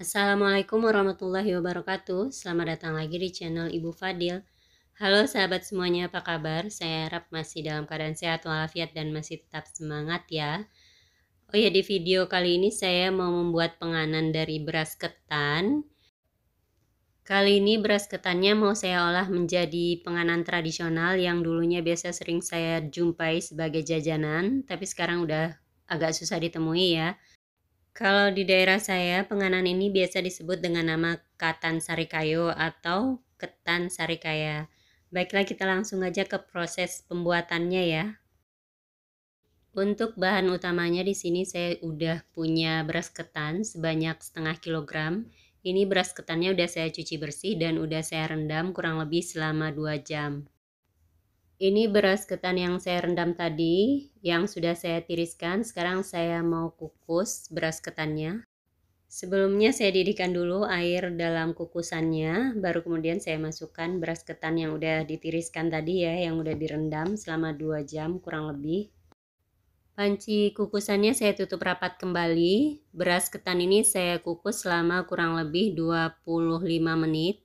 Assalamualaikum warahmatullahi wabarakatuh. Selamat datang lagi di channel Ibu Fadil. Halo sahabat semuanya, apa kabar? Saya harap masih dalam keadaan sehat walafiat dan masih tetap semangat ya. Oh ya, di video kali ini saya mau membuat penganan dari beras ketan. Kali ini beras ketannya mau saya olah menjadi penganan tradisional yang dulunya biasa sering saya jumpai sebagai jajanan, tapi sekarang udah agak susah ditemui ya. Kalau di daerah saya, penganan ini biasa disebut dengan nama katan sarikayo atau ketan sarikaya. Baiklah, kita langsung aja ke proses pembuatannya ya. Untuk bahan utamanya di sini saya udah punya beras ketan sebanyak setengah kilogram. Ini beras ketannya udah saya cuci bersih dan udah saya rendam kurang lebih selama 2 jam. Ini beras ketan yang saya rendam tadi, yang sudah saya tiriskan. Sekarang saya mau kukus beras ketannya. Sebelumnya saya didihkan dulu air dalam kukusannya, baru kemudian saya masukkan beras ketan yang udah ditiriskan tadi ya, yang udah direndam selama 2 jam kurang lebih. Panci kukusannya saya tutup rapat kembali. Beras ketan ini saya kukus selama kurang lebih 25 menit.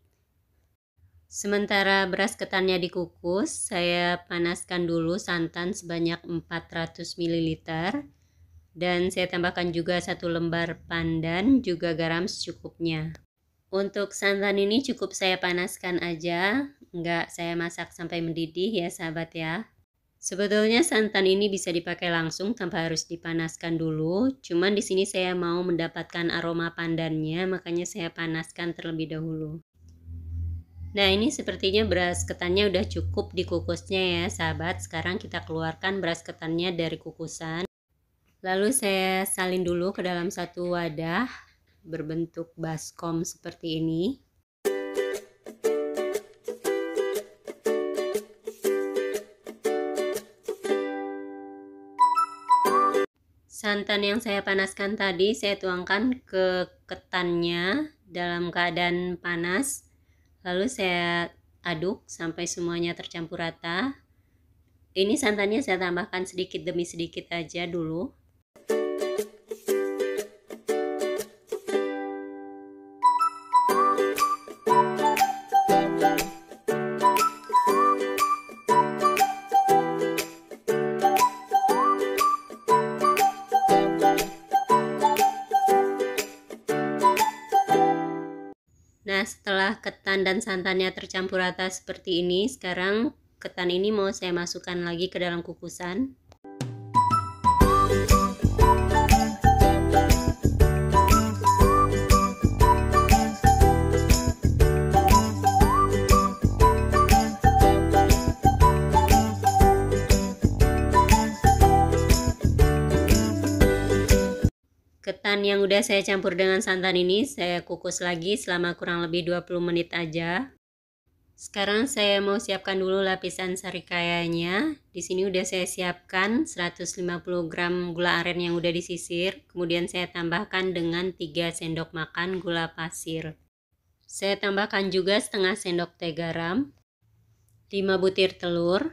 Sementara beras ketannya dikukus, saya panaskan dulu santan sebanyak 400 ml dan saya tambahkan juga 1 lembar pandan, juga garam secukupnya. Untuk santan ini cukup saya panaskan aja, nggak saya masak sampai mendidih ya sahabat ya. Sebetulnya santan ini bisa dipakai langsung tanpa harus dipanaskan dulu, cuman di sini saya mau mendapatkan aroma pandannya, makanya saya panaskan terlebih dahulu. Nah, ini sepertinya beras ketannya udah cukup dikukusnya ya sahabat. Sekarang kita keluarkan beras ketannya dari kukusan. Lalu saya salin dulu ke dalam satu wadah berbentuk baskom seperti ini. Santan yang saya panaskan tadi saya tuangkan ke ketannya dalam keadaan panas. Lalu saya aduk sampai semuanya tercampur rata. Ini santannya saya tambahkan sedikit demi sedikit aja dulu. Nah, setelah ketan dan santannya tercampur rata seperti ini, sekarang ketan ini mau saya masukkan lagi ke dalam kukusan. Ketan yang udah saya campur dengan santan ini saya kukus lagi selama kurang lebih 20 menit aja. Sekarang saya mau siapkan dulu lapisan sarikayanya. Di sini udah saya siapkan 150 gram gula aren yang udah disisir. Kemudian saya tambahkan dengan 3 sendok makan gula pasir. Saya tambahkan juga setengah sendok teh garam, 5 butir telur,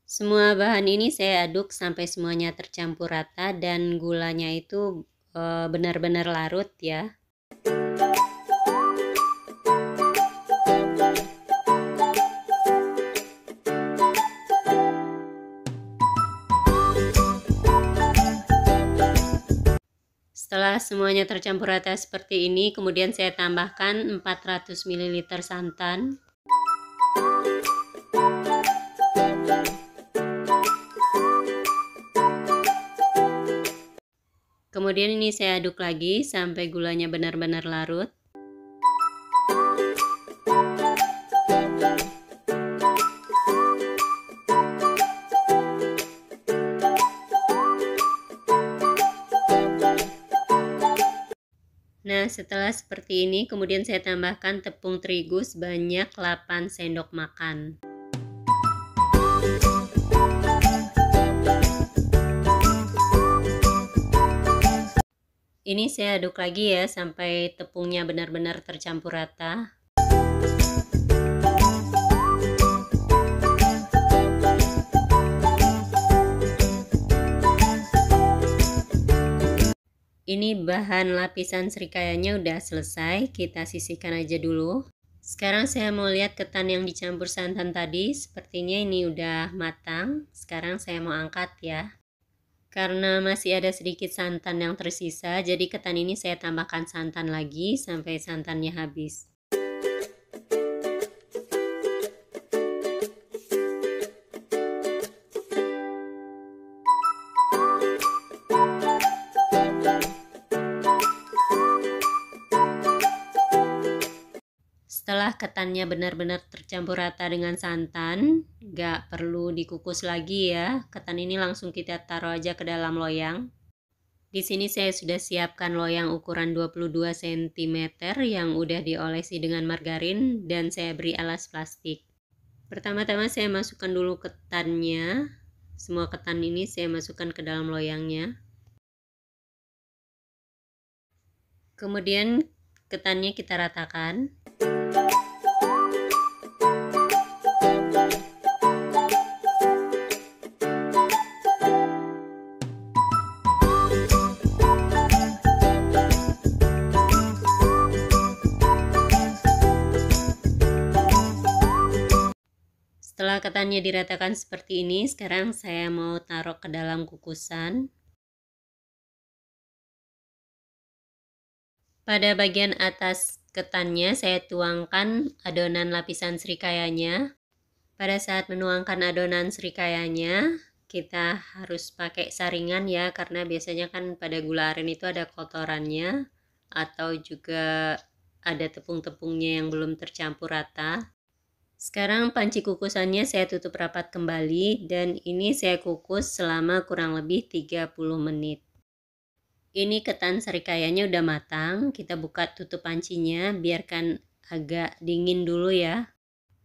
semua bahan ini saya aduk sampai semuanya tercampur rata dan gulanya itu benar-benar larut ya. Setelah semuanya tercampur rata seperti ini, kemudian saya tambahkan 400 ml santan. Kemudian ini saya aduk lagi sampai gulanya benar-benar larut. Nah, setelah seperti ini, kemudian saya tambahkan tepung terigu sebanyak 8 sendok makan. Ini saya aduk lagi ya sampai tepungnya benar-benar tercampur rata. Ini bahan lapisan serikayanya udah selesai, kita sisihkan aja dulu. Sekarang saya mau lihat ketan yang dicampur santan tadi, sepertinya ini udah matang. Sekarang saya mau angkat ya. Karena masih ada sedikit santan yang tersisa, jadi ketan ini saya tambahkan santan lagi sampai santannya habis. Setelah ketannya benar-benar tercampur rata dengan santan, gak perlu dikukus lagi ya. Ketan ini langsung kita taruh aja ke dalam loyang. Di sini saya sudah siapkan loyang ukuran 22 cm yang udah diolesi dengan margarin dan saya beri alas plastik. Pertama-tama saya masukkan dulu ketannya. Semua ketan ini saya masukkan ke dalam loyangnya. Kemudian ketannya kita ratakan. Setelah ketannya diratakan seperti ini, sekarang saya mau taruh ke dalam kukusan. Pada bagian atas ketannya saya tuangkan adonan lapisan serikayanya. Pada saat menuangkan adonan serikayanya, kita harus pakai saringan ya, karena biasanya kan pada gula aren itu ada kotorannya atau juga ada tepung-tepungnya yang belum tercampur rata. Sekarang panci kukusannya saya tutup rapat kembali dan ini saya kukus selama kurang lebih 30 menit. Ini ketan serikayanya udah matang, kita buka tutup pancinya, biarkan agak dingin dulu ya.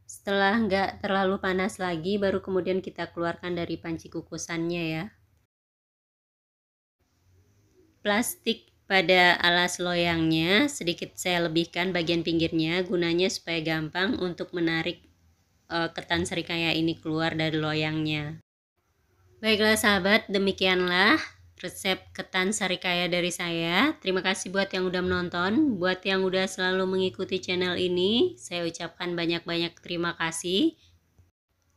Setelah nggak terlalu panas lagi, baru kemudian kita keluarkan dari panci kukusannya ya. Plastik pada alas loyangnya sedikit saya lebihkan bagian pinggirnya, gunanya supaya gampang untuk menarik ketan serikaya ini keluar dari loyangnya. Baiklah sahabat, demikianlah resep ketan serikaya dari saya. Terima kasih buat yang udah menonton, buat yang udah selalu mengikuti channel ini, saya ucapkan banyak-banyak terima kasih.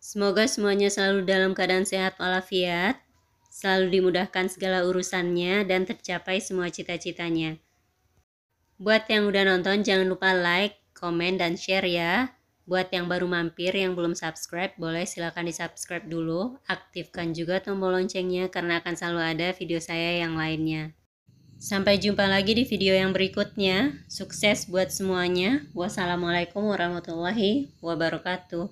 Semoga semuanya selalu dalam keadaan sehat walafiat, selalu dimudahkan segala urusannya dan tercapai semua cita-citanya. Buat yang udah nonton jangan lupa like, komen, dan share ya. Buat yang baru mampir, yang belum subscribe, boleh silahkan di subscribe dulu. Aktifkan juga tombol loncengnya karena akan selalu ada video saya yang lainnya. Sampai jumpa lagi di video yang berikutnya. Sukses buat semuanya. Wassalamualaikum warahmatullahi wabarakatuh.